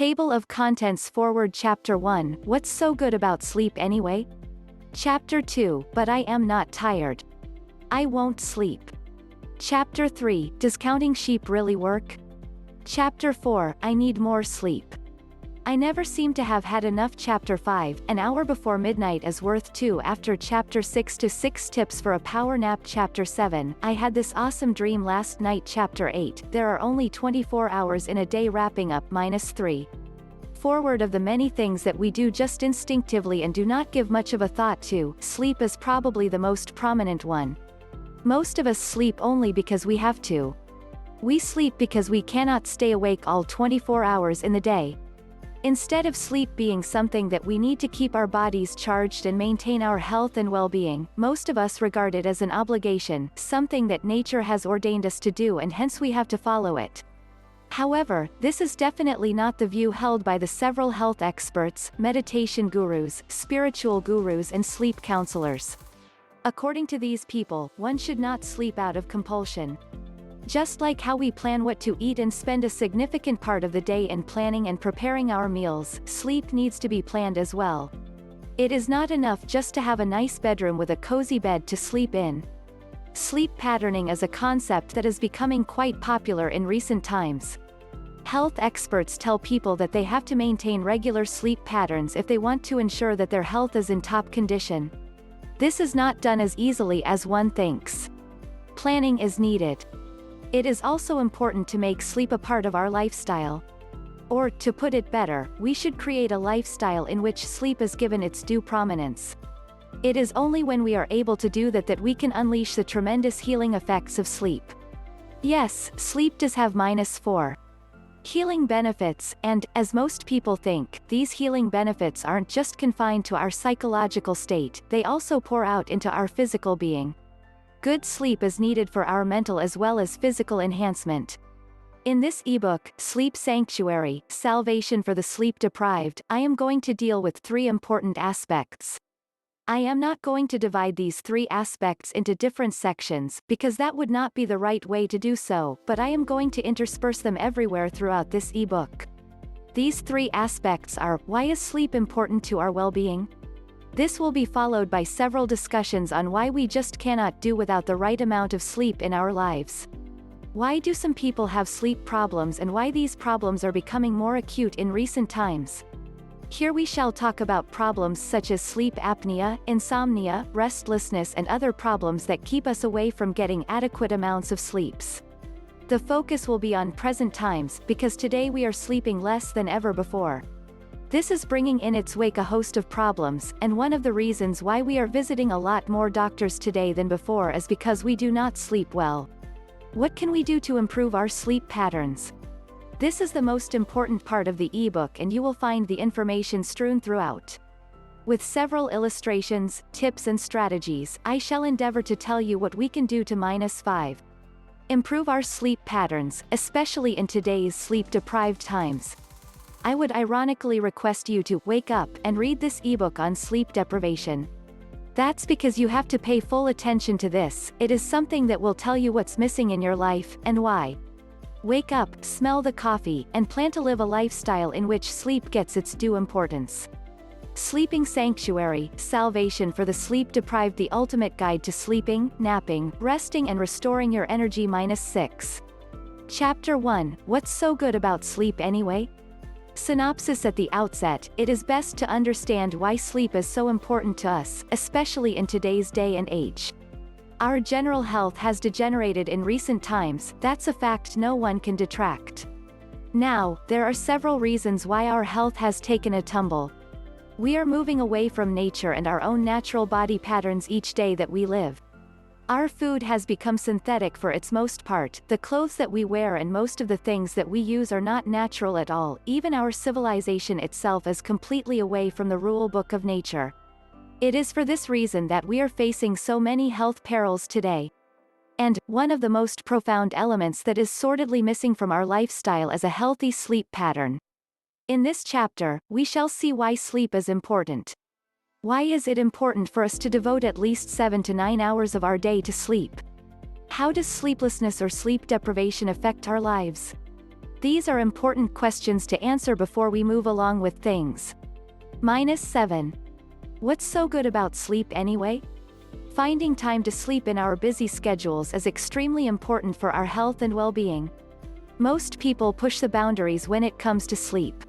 Table of Contents Forward Chapter 1 What's so good about sleep anyway? Chapter 2 But I am not tired. I won't sleep. Chapter 3 Does counting sheep really work? Chapter 4 I need more sleep. I never seem to have had enough. Chapter 5 An hour before midnight is worth 2 after. Chapter 6 to 6 Tips for a power nap. Chapter 7 I had this awesome dream last night. Chapter 8 There are only 24 hours in a day. Wrapping up -3. Forward of the many things that we do just instinctively and do not give much of a thought to, sleep is probably the most prominent one. Most of us sleep only because we have to. We sleep because we cannot stay awake all 24 hours in the day. Instead of sleep being something that we need to keep our bodies charged and maintain our health and well-being, most of us regard it as an obligation, something that nature has ordained us to do and hence we have to follow it. However, this is definitely not the view held by the several health experts, meditation gurus, spiritual gurus and sleep counselors. According to these people, one should not sleep out of compulsion. Just like how we plan what to eat and spend a significant part of the day in planning and preparing our meals, sleep needs to be planned as well. It is not enough just to have a nice bedroom with a cozy bed to sleep in. Sleep patterning is a concept that is becoming quite popular in recent times. Health experts tell people that they have to maintain regular sleep patterns if they want to ensure that their health is in top condition. This is not done as easily as one thinks. Planning is needed. It is also important to make sleep a part of our lifestyle. Or, to put it better, we should create a lifestyle in which sleep is given its due prominence. It is only when we are able to do that we can unleash the tremendous healing effects of sleep. Yes, sleep does have -4 healing benefits, and, as most people think, these healing benefits aren't just confined to our psychological state, they also pour out into our physical being. Good sleep is needed for our mental as well as physical enhancement. In this ebook, Sleep Sanctuary, Salvation for the Sleep Deprived, I am going to deal with 3 important aspects. I am not going to divide these 3 aspects into different sections, because that would not be the right way to do so, but I am going to intersperse them everywhere throughout this ebook. These 3 aspects are, why is sleep important to our well-being? This will be followed by several discussions on why we just cannot do without the right amount of sleep in our lives. Why do some people have sleep problems and why these problems are becoming more acute in recent times? Here we shall talk about problems such as sleep apnea, insomnia, restlessness and other problems that keep us away from getting adequate amounts of sleeps. The focus will be on present times, because today we are sleeping less than ever before. This is bringing in its wake a host of problems, and one of the reasons why we are visiting a lot more doctors today than before is because we do not sleep well. What can we do to improve our sleep patterns? This is the most important part of the ebook and you will find the information strewn throughout. With several illustrations, tips and strategies, I shall endeavor to tell you what we can do to -5. Improve our sleep patterns, especially in today's sleep-deprived times. I would ironically request you to wake up and read this ebook on sleep deprivation. That's because you have to pay full attention to this, it is something that will tell you what's missing in your life, and why. Wake up, smell the coffee, and plan to live a lifestyle in which sleep gets its due importance. Sleeping Sanctuary, Salvation for the Sleep Deprived, the ultimate guide to sleeping, napping, resting and restoring your energy. -6. Chapter 1 What's so good about sleep anyway? Synopsis at the outset, it is best to understand why sleep is so important to us, especially in today's day and age. Our general health has degenerated in recent times, that's a fact no one can detract. Now, there are several reasons why our health has taken a tumble. We are moving away from nature and our own natural body patterns each day that we live. Our food has become synthetic for its most part, the clothes that we wear and most of the things that we use are not natural at all, even our civilization itself is completely away from the rule book of nature. It is for this reason that we are facing so many health perils today. And, one of the most profound elements that is sordidly missing from our lifestyle is a healthy sleep pattern. In this chapter, we shall see why sleep is important. Why is it important for us to devote at least 7 to 9 hours of our day to sleep? How does sleeplessness or sleep deprivation affect our lives? These are important questions to answer before we move along with things. -7. What's so good about sleep anyway? Finding time to sleep in our busy schedules is extremely important for our health and well-being. Most people push the boundaries when it comes to sleep.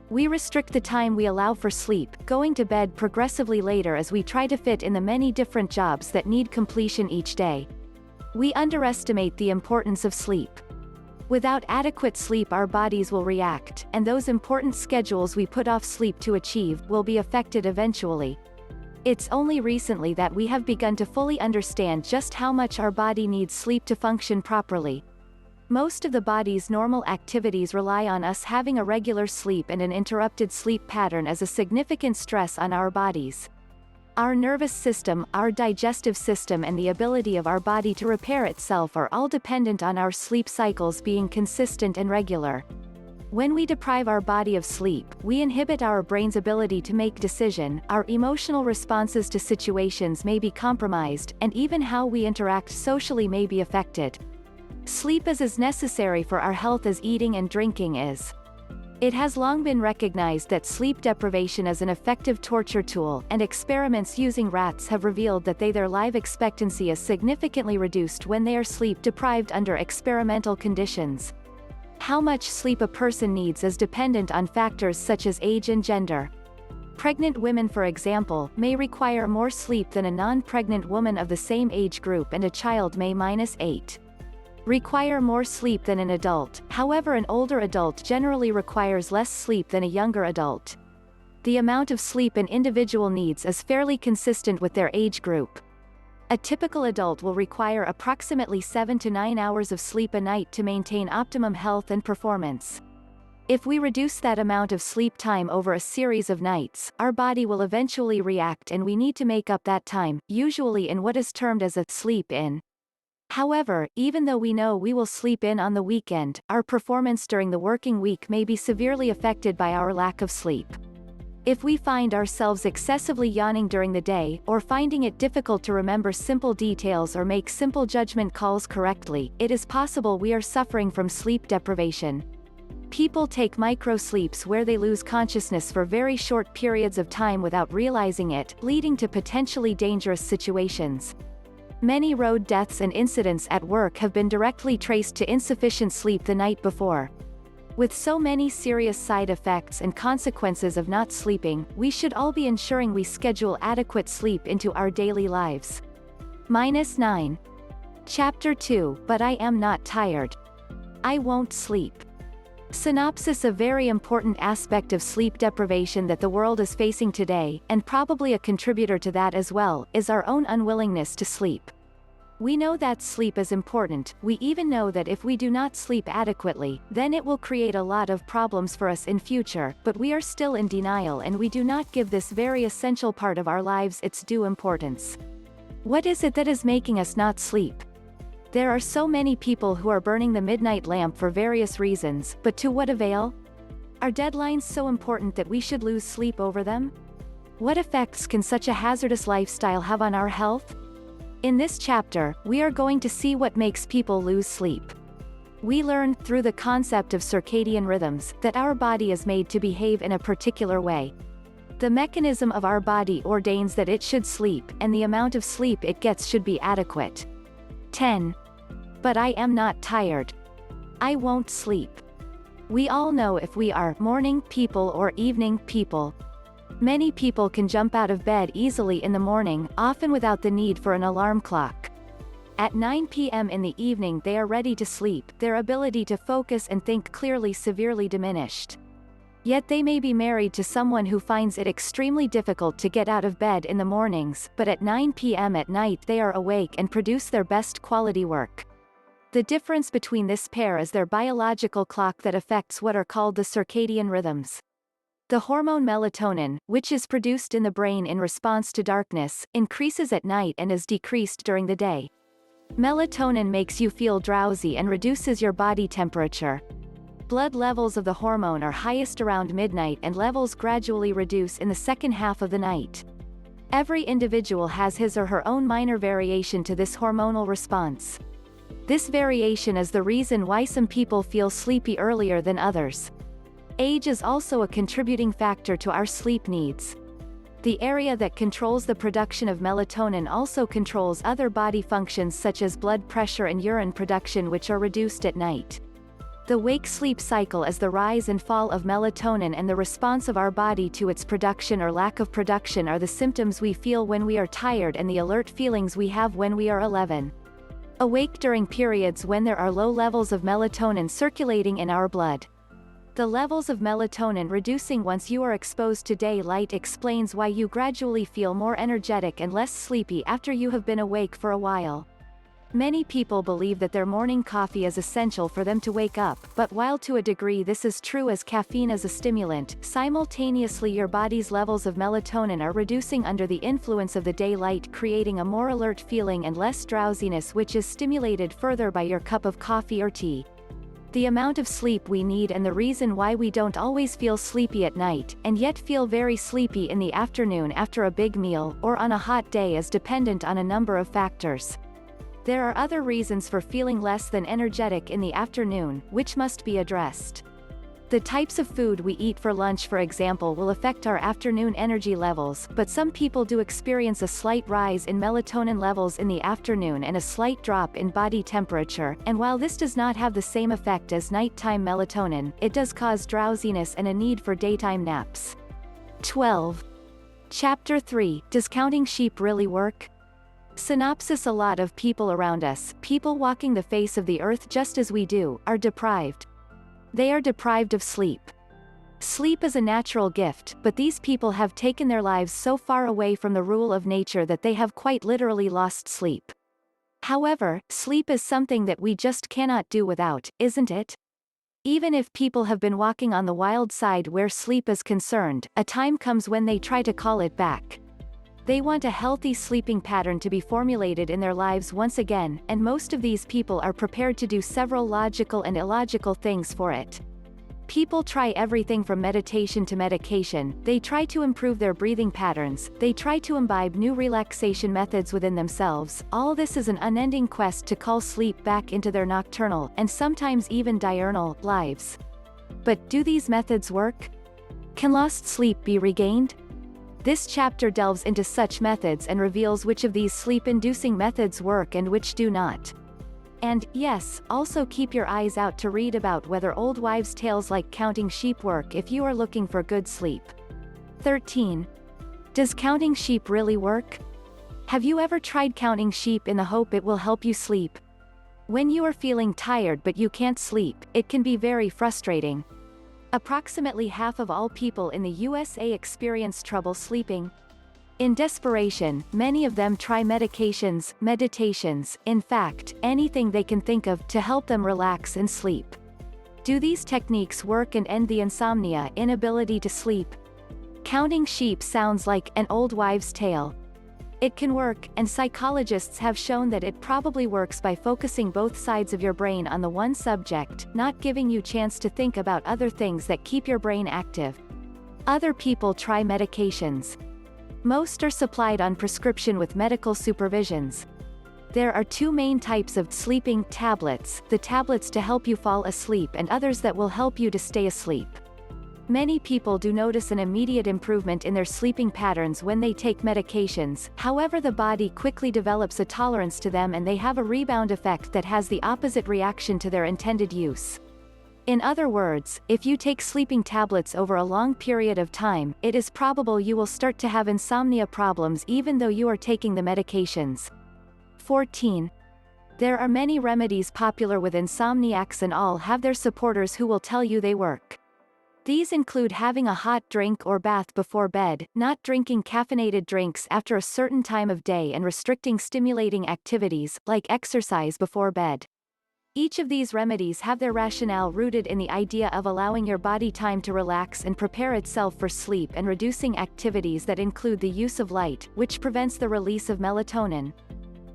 We restrict the time we allow for sleep, going to bed progressively later as we try to fit in the many different jobs that need completion each day. We underestimate the importance of sleep. Without adequate sleep, our bodies will react, and those important schedules we put off sleep to achieve will be affected eventually. It's only recently that we have begun to fully understand just how much our body needs sleep to function properly. Most of the body's normal activities rely on us having a regular sleep, and an interrupted sleep pattern is a significant stress on our bodies. Our nervous system, our digestive system, and the ability of our body to repair itself are all dependent on our sleep cycles being consistent and regular. When we deprive our body of sleep, we inhibit our brain's ability to make decisions, our emotional responses to situations may be compromised, and even how we interact socially may be affected. Sleep is as necessary for our health as eating and drinking is. It has long been recognized that sleep deprivation is an effective torture tool, and experiments using rats have revealed that their life expectancy is significantly reduced when they are sleep deprived under experimental conditions. How much sleep a person needs is dependent on factors such as age and gender. Pregnant women, for example, may require more sleep than a non-pregnant woman of the same age group, and a child may -8. Require more sleep than an adult. However, an older adult generally requires less sleep than a younger adult. The amount of sleep an individual needs is fairly consistent with their age group. A typical adult will require approximately 7 to 9 hours of sleep a night to maintain optimum health and performance. If we reduce that amount of sleep time over a series of nights, our body will eventually react, and we need to make up that time, usually in what is termed as a sleep-in. However, even though we know we will sleep in on the weekend, our performance during the working week may be severely affected by our lack of sleep. If we find ourselves excessively yawning during the day, or finding it difficult to remember simple details or make simple judgment calls correctly, it is possible we are suffering from sleep deprivation. People take micro-sleeps where they lose consciousness for very short periods of time without realizing it, leading to potentially dangerous situations. Many road deaths and incidents at work have been directly traced to insufficient sleep the night before. With so many serious side effects and consequences of not sleeping, we should all be ensuring we schedule adequate sleep into our daily lives. -9. Chapter 2, But I Am Not Tired. I Won't Sleep. Synopsis: a very important aspect of sleep deprivation that the world is facing today, and probably a contributor to that as well, is our own unwillingness to sleep. We know that sleep is important. We even know that if we do not sleep adequately, then it will create a lot of problems for us in future, but we are still in denial, and we do not give this very essential part of our lives its due importance. What is it that is making us not sleep? There are so many people who are burning the midnight lamp for various reasons, but to what avail? Are deadlines so important that we should lose sleep over them? What effects can such a hazardous lifestyle have on our health? In this chapter, we are going to see what makes people lose sleep. We learn, through the concept of circadian rhythms, that our body is made to behave in a particular way. The mechanism of our body ordains that it should sleep, and the amount of sleep it gets should be adequate. 10. But I am not tired. I won't sleep. We all know if we are morning people or evening people. Many people can jump out of bed easily in the morning, often without the need for an alarm clock. At 9 p.m. in the evening they are ready to sleep, their ability to focus and think clearly severely diminished. Yet they may be married to someone who finds it extremely difficult to get out of bed in the mornings, but at 9 p.m. at night they are awake and produce their best quality work. The difference between this pair is their biological clock that affects what are called the circadian rhythms. The hormone melatonin, which is produced in the brain in response to darkness, increases at night and is decreased during the day. Melatonin makes you feel drowsy and reduces your body temperature. Blood levels of the hormone are highest around midnight, and levels gradually reduce in the second half of the night. Every individual has his or her own minor variation to this hormonal response. This variation is the reason why some people feel sleepy earlier than others. Age is also a contributing factor to our sleep needs. The area that controls the production of melatonin also controls other body functions such as blood pressure and urine production, which are reduced at night. The wake-sleep cycle is the rise and fall of melatonin, and the response of our body to its production or lack of production are the symptoms we feel when we are tired and the alert feelings we have when we are 11. Awake during periods when there are low levels of melatonin circulating in our blood. The levels of melatonin reducing once you are exposed to daylight explains why you gradually feel more energetic and less sleepy after you have been awake for a while. Many people believe that their morning coffee is essential for them to wake up, but while to a degree this is true as caffeine is a stimulant, simultaneously your body's levels of melatonin are reducing under the influence of the daylight, creating a more alert feeling and less drowsiness, which is stimulated further by your cup of coffee or tea. The amount of sleep we need and the reason why we don't always feel sleepy at night, and yet feel very sleepy in the afternoon after a big meal, or on a hot day is dependent on a number of factors. There are other reasons for feeling less than energetic in the afternoon, which must be addressed. The types of food we eat for lunch, for example, will affect our afternoon energy levels, but some people do experience a slight rise in melatonin levels in the afternoon and a slight drop in body temperature, and while this does not have the same effect as nighttime melatonin, it does cause drowsiness and a need for daytime naps. 12. Chapter 3, Does Counting Sheep Really Work? Synopsis: a lot of people around us, people walking the face of the earth just as we do, are deprived. They are deprived of sleep. Sleep is a natural gift, but these people have taken their lives so far away from the rule of nature that they have quite literally lost sleep. However, sleep is something that we just cannot do without, isn't it? Even if people have been walking on the wild side where sleep is concerned, a time comes when they try to call it back. They want a healthy sleeping pattern to be formulated in their lives once again, and most of these people are prepared to do several logical and illogical things for it. People try everything from meditation to medication, they try to improve their breathing patterns, they try to imbibe new relaxation methods within themselves. All this is an unending quest to call sleep back into their nocturnal, and sometimes even diurnal, lives. But do these methods work? Can lost sleep be regained? This chapter delves into such methods and reveals which of these sleep-inducing methods work and which do not. And, yes, also keep your eyes out to read about whether old wives' tales like counting sheep work if you are looking for good sleep. 13. Does counting sheep really work? Have you ever tried counting sheep in the hope it will help you sleep? When you are feeling tired but you can't sleep, it can be very frustrating. Approximately half of all people in the USA experience trouble sleeping. In desperation, many of them try medications, meditations, in fact, anything they can think of to help them relax and sleep. Do these techniques work and end the insomnia, inability to sleep? Counting sheep sounds like an old wives' tale. It can work, and psychologists have shown that it probably works by focusing both sides of your brain on the one subject, not giving you chance to think about other things that keep your brain active. Other people try medications. Most are supplied on prescription with medical supervisions. There are two main types of sleeping tablets, the tablets to help you fall asleep and others that will help you to stay asleep. Many people do notice an immediate improvement in their sleeping patterns when they take medications, however the body quickly develops a tolerance to them and they have a rebound effect that has the opposite reaction to their intended use. In other words, if you take sleeping tablets over a long period of time, it is probable you will start to have insomnia problems even though you are taking the medications. 14. There are many remedies popular with insomniacs and all have their supporters who will tell you they work. These include having a hot drink or bath before bed, not drinking caffeinated drinks after a certain time of day and restricting stimulating activities, like exercise before bed. Each of these remedies have their rationale rooted in the idea of allowing your body time to relax and prepare itself for sleep and reducing activities that include the use of light, which prevents the release of melatonin.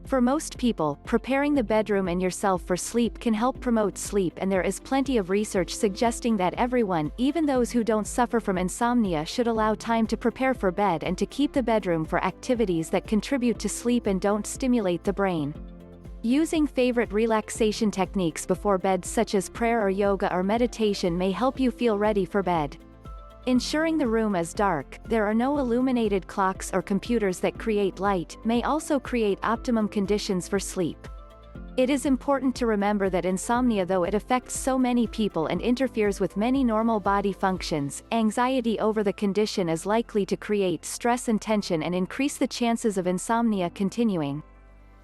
For most people, preparing the bedroom and yourself for sleep can help promote sleep, and there is plenty of research suggesting that everyone, even those who don't suffer from insomnia, should allow time to prepare for bed and to keep the bedroom for activities that contribute to sleep and don't stimulate the brain. Using favorite relaxation techniques before bed such as prayer or yoga or meditation may help you feel ready for bed. Ensuring the room is dark, there are no illuminated clocks or computers that create light, may also create optimum conditions for sleep. It is important to remember that insomnia, though it affects so many people and interferes with many normal body functions, anxiety over the condition is likely to create stress and tension and increase the chances of insomnia continuing.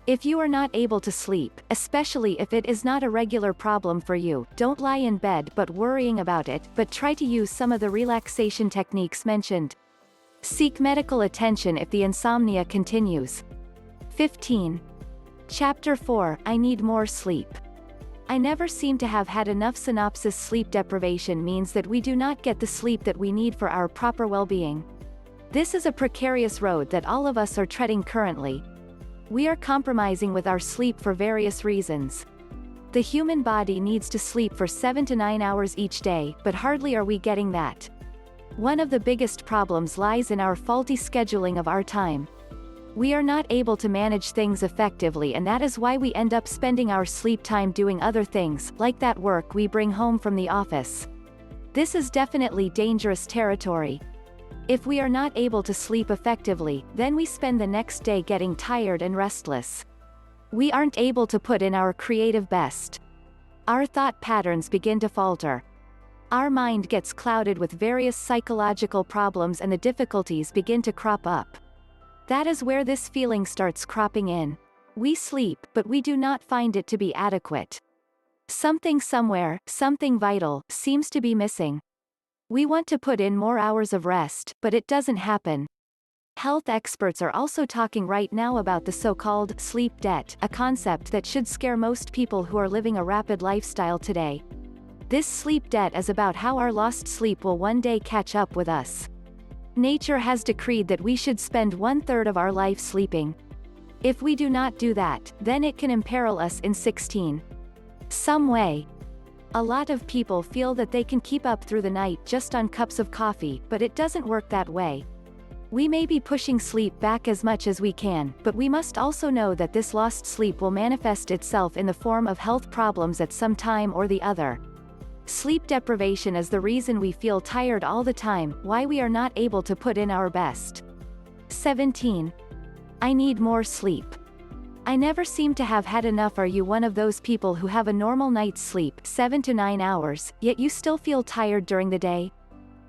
If you are not able to sleep, especially if it is not a regular problem for you, don't lie in bed but worrying about it, but try to use some of the relaxation techniques mentioned. Seek medical attention if the insomnia continues. 15. Chapter 4, I need more sleep. I never seem to have had enough. Synopsis: sleep deprivation means that we do not get the sleep that we need for our proper well-being. This is a precarious road that all of us are treading currently. We are compromising with our sleep for various reasons. The human body needs to sleep for 7 to 9 hours each day, but hardly are we getting that. One of the biggest problems lies in our faulty scheduling of our time. We are not able to manage things effectively, and that is why we end up spending our sleep time doing other things, like that work we bring home from the office. This is definitely dangerous territory. If we are not able to sleep effectively, then we spend the next day getting tired and restless. We aren't able to put in our creative best. Our thought patterns begin to falter. Our mind gets clouded with various psychological problems and the difficulties begin to crop up. That is where this feeling starts cropping in. We sleep, but we do not find it to be adequate. Something somewhere, something vital, seems to be missing. We want to put in more hours of rest, but it doesn't happen. Health experts are also talking right now about the so-called sleep debt, a concept that should scare most people who are living a rapid lifestyle today. This sleep debt is about how our lost sleep will one day catch up with us. Nature has decreed that we should spend 1/3 of our life sleeping. If we do not do that, then it can imperil us in some way. A lot of people feel that they can keep up through the night just on cups of coffee, but it doesn't work that way. We may be pushing sleep back as much as we can, but we must also know that this lost sleep will manifest itself in the form of health problems at some time or the other. Sleep deprivation is the reason we feel tired all the time, why we are not able to put in our best. 17. I need more sleep. I never seem to have had enough. Are you one of those people who have a normal night's sleep, 7 to 9 hours, yet you still feel tired during the day?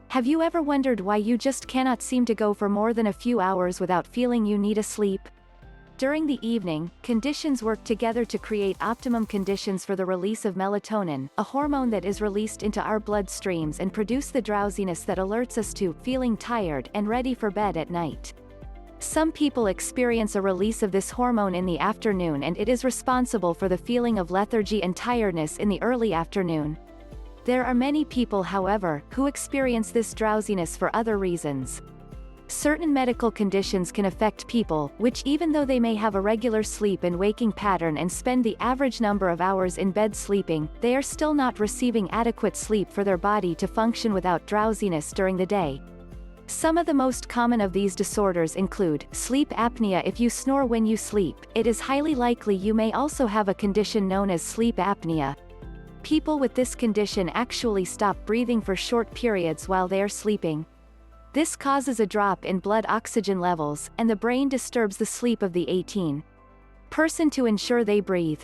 Have you ever wondered why you just cannot seem to go for more than a few hours without feeling you need a sleep? During the evening, conditions work together to create optimum conditions for the release of melatonin, a hormone that is released into our bloodstreams and produce the drowsiness that alerts us to feeling tired and ready for bed at night. Some people experience a release of this hormone in the afternoon, and it is responsible for the feeling of lethargy and tiredness in the early afternoon. There are many people, however, who experience this drowsiness for other reasons. Certain medical conditions can affect people, which even though they may have a regular sleep and waking pattern and spend the average number of hours in bed sleeping, they are still not receiving adequate sleep for their body to function without drowsiness during the day. Some of the most common of these disorders include sleep apnea. If you snore when you sleep, it is highly likely you may also have a condition known as sleep apnea. People with this condition actually stop breathing for short periods while they are sleeping. This causes a drop in blood oxygen levels, and the brain disturbs the sleep of the 18-person to ensure they breathe.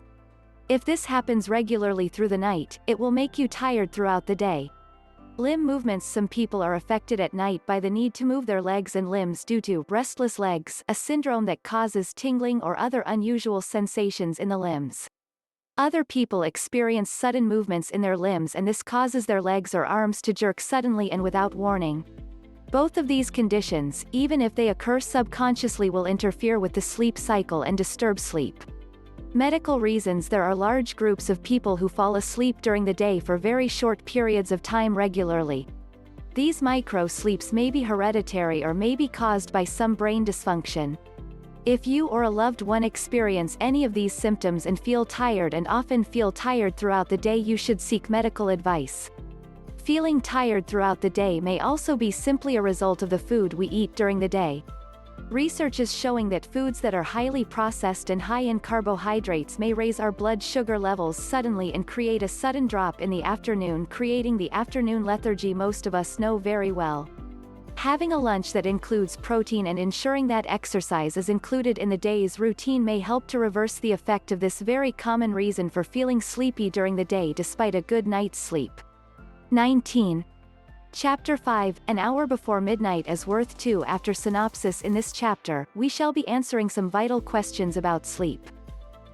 If this happens regularly through the night, it will make you tired throughout the day. Limb movements. Some people are affected at night by the need to move their legs and limbs due to restless legs, a syndrome that causes tingling or other unusual sensations in the limbs. Other people experience sudden movements in their limbs, and this causes their legs or arms to jerk suddenly and without warning. Both of these conditions, even if they occur subconsciously, will interfere with the sleep cycle and disturb sleep. Medical reasons. There are large groups of people who fall asleep during the day for very short periods of time regularly. These micro-sleeps may be hereditary or may be caused by some brain dysfunction. If you or a loved one experience any of these symptoms and feel tired and often feel tired throughout the day, you should seek medical advice. Feeling tired throughout the day may also be simply a result of the food we eat during the day. Research is showing that foods that are highly processed and high in carbohydrates may raise our blood sugar levels suddenly and create a sudden drop in the afternoon, creating the afternoon lethargy most of us know very well. Having a lunch that includes protein and ensuring that exercise is included in the day's routine may help to reverse the effect of this very common reason for feeling sleepy during the day despite a good night's sleep. 19. Chapter 5, An Hour Before Midnight is Worth 2. After synopsis in this chapter, we shall be answering some vital questions about sleep.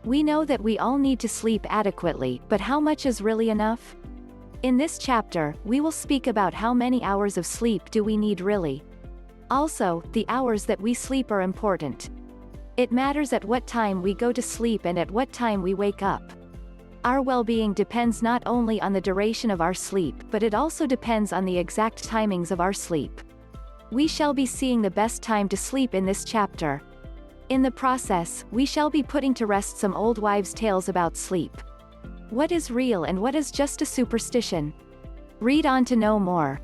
We know that we all need to sleep adequately, but how much is really enough? In this chapter, we will speak about how many hours of sleep do we need really. Also, the hours that we sleep are important. It matters at what time we go to sleep and at what time we wake up. Our well-being depends not only on the duration of our sleep, but it also depends on the exact timings of our sleep. We shall be seeing the best time to sleep in this chapter. In the process, we shall be putting to rest some old wives' tales about sleep. What is real and what is just a superstition? Read on to know more.